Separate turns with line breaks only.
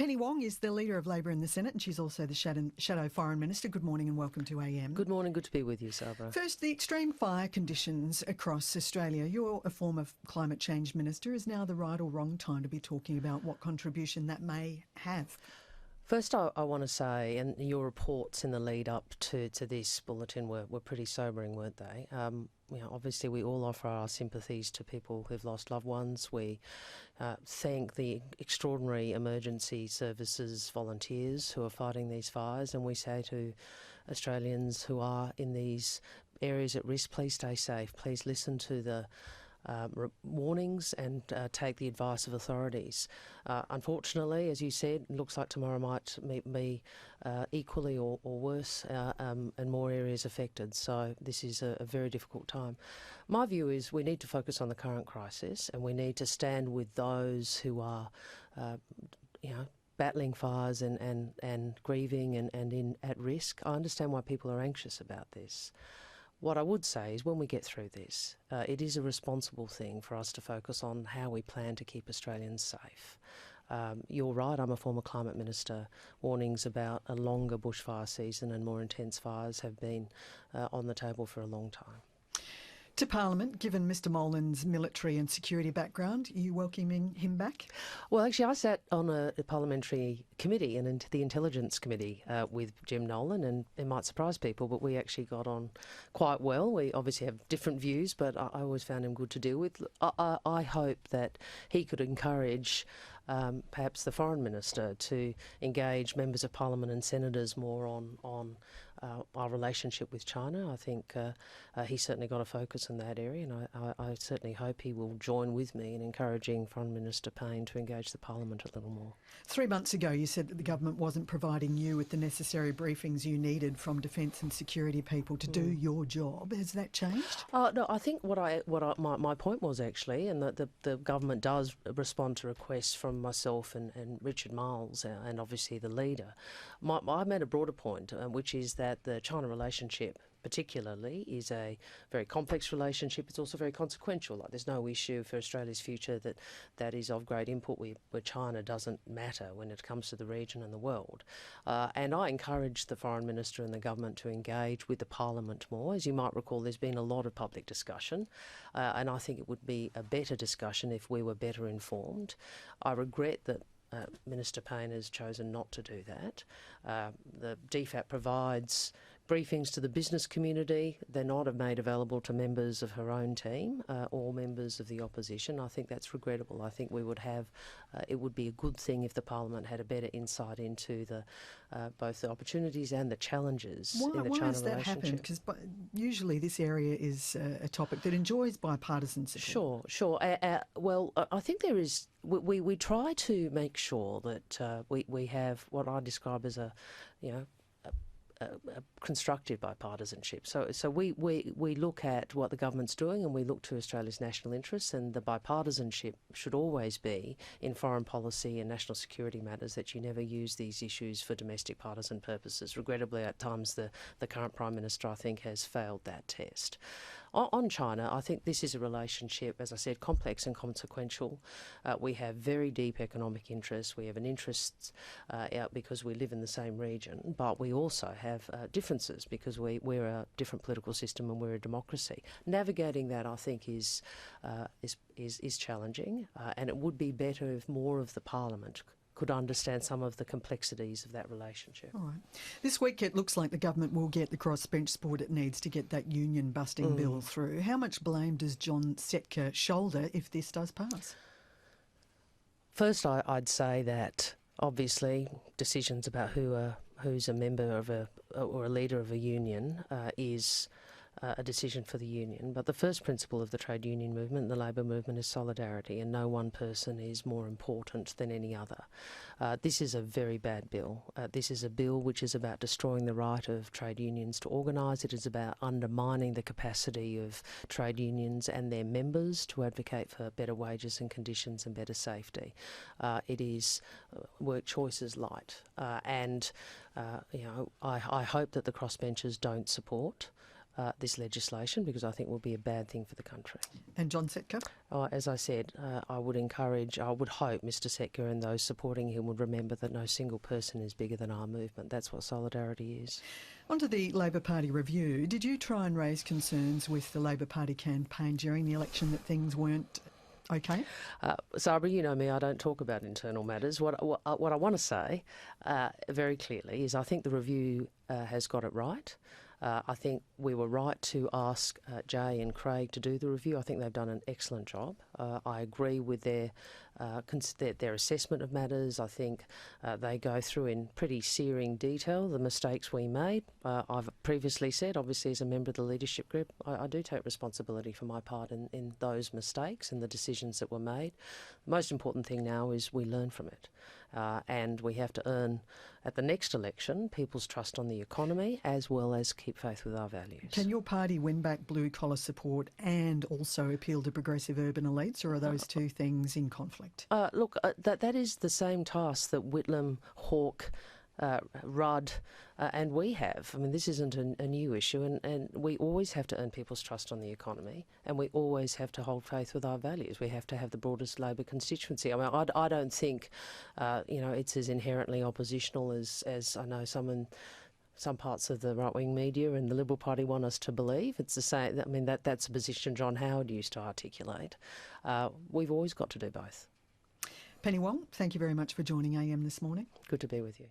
Penny Wong is the Leader of Labor in the Senate, and she's also the Shadow Foreign Minister. Good morning and welcome to AM.
Good morning, good to be with you, Sabra.
First, the extreme fire conditions across Australia. You're a former climate change minister. Is now the right or wrong time to be talking about what contribution that may have?
First, I want to say, and your reports in the lead up to this bulletin were pretty sobering, weren't they? Obviously, we all offer our sympathies to people who've lost loved ones. We thank the extraordinary emergency services volunteers who are fighting these fires, and we say to Australians who are in these areas at risk, please stay safe. Please listen to the warnings and take the advice of authorities. Unfortunately, as you said, it looks like tomorrow might be equally or worse and more areas affected. So this is a very difficult time. My view is we need to focus on the current crisis, and we need to stand with those who are, battling fires and grieving and at risk. I understand why people are anxious about this. What I would say is when we get through this, it is a responsible thing for us to focus on how we plan to keep Australians safe. You're right, I'm a former climate minister. Warnings about a longer bushfire season and more intense fires have been on the table for a long time.
To Parliament, given Mr Molan's military and security background, are you welcoming him back?
Well, actually, I sat on a parliamentary committee and into the Intelligence Committee with Jim Nolan, and it might surprise people, but we actually got on quite well. We obviously have different views, but I always found him good to deal with. I hope that he could encourage perhaps the Foreign Minister to engage members of Parliament and senators more on our relationship with China. I think he's certainly got a focus in that area, and I certainly hope he will join with me in encouraging Foreign Minister Payne to engage the Parliament a little more. 3
months ago you said that the government wasn't providing you with the necessary briefings you needed from defence and security people to do your job. Has that changed?
No, I think my point was actually, and that the government does respond to requests from myself and Richard Marles and obviously the leader. I made a broader point, which is that the China relationship particularly is a very complex relationship. It's also very consequential. Like, there's no issue for Australia's future that is of great import where China doesn't matter when it comes to the region and the world. And I encourage the Foreign Minister and the government to engage with the Parliament more. As you might recall, there's been a lot of public discussion, and I think it would be a better discussion if we were better informed. I regret that Minister Payne has chosen not to do that. The DFAT provides briefings to the business community. They're not made available to members of her own team or members of the opposition. I think that's regrettable. I think we would have, it would be a good thing if the Parliament had a better insight into both the opportunities and the challenges in the China relationship. Why has that happened?
Because usually this area is a topic that enjoys bipartisan support.
Sure. Well, I think there is. We try to make sure that we have what I describe as a constructive bipartisanship. So we look at what the government's doing, and we look to Australia's national interests, and the bipartisanship should always be in foreign policy and national security matters, that you never use these issues for domestic partisan purposes. Regrettably, at times the current Prime Minister, I think, has failed that test. On China, I think this is a relationship, as I said, complex and consequential. We have very deep economic interests. We have an interest out because we live in the same region, but we also have differences because we're a different political system and we're a democracy. Navigating that, I think, is challenging, and it would be better if more of the Parliament could understand some of the complexities of that relationship.
All right. This week it looks like the government will get the crossbench support it needs to get that union-busting bill through. How much blame does John Setka shoulder if this does pass?
First, I'd say that obviously decisions about who's a member or a leader of a union is a decision for the union. But the first principle of the trade union movement and the labour movement is solidarity, and no one person is more important than any other. This is a very bad bill. This is a bill which is about destroying the right of trade unions to organise. It is about undermining the capacity of trade unions and their members to advocate for better wages and conditions and better safety. It is work choices light, and I hope that the crossbenchers don't support this legislation, because I think it will be a bad thing for the country.
And John Setka?
As I said, I would hope Mr Setka and those supporting him would remember that no single person is bigger than our movement. That's what solidarity is.
On to the Labor Party review. Did you try and raise concerns with the Labor Party campaign during the election that things weren't okay?
Sabra, you know me, I don't talk about internal matters. What I want to say very clearly is I think the review has got it right. I think we were right to ask Jay and Craig to do the review. I think they've done an excellent job. I agree with their assessment of matters. I think they go through in pretty searing detail the mistakes we made. I've previously said, obviously as a member of the leadership group, I do take responsibility for my part in those mistakes and the decisions that were made. The most important thing now is we learn from it. And we have to earn, at the next election, people's trust on the economy as well as keep faith with our values.
Can your party win back blue-collar support and also appeal to progressive urban elites, or are those two things in conflict?
Look, that is the same task that Whitlam, Hawke, Rudd and we have. I mean, this isn't a new issue, and we always have to earn people's trust on the economy, and we always have to hold faith with our values. We have to have the broadest Labor constituency. I mean, I don't think, it's as inherently oppositional as I know some parts of the right-wing media and the Liberal Party want us to believe. It's the same. I mean, that's a position John Howard used to articulate. We've always got to do both.
Penny Wong, thank you very much for joining AM this morning.
Good to be with you.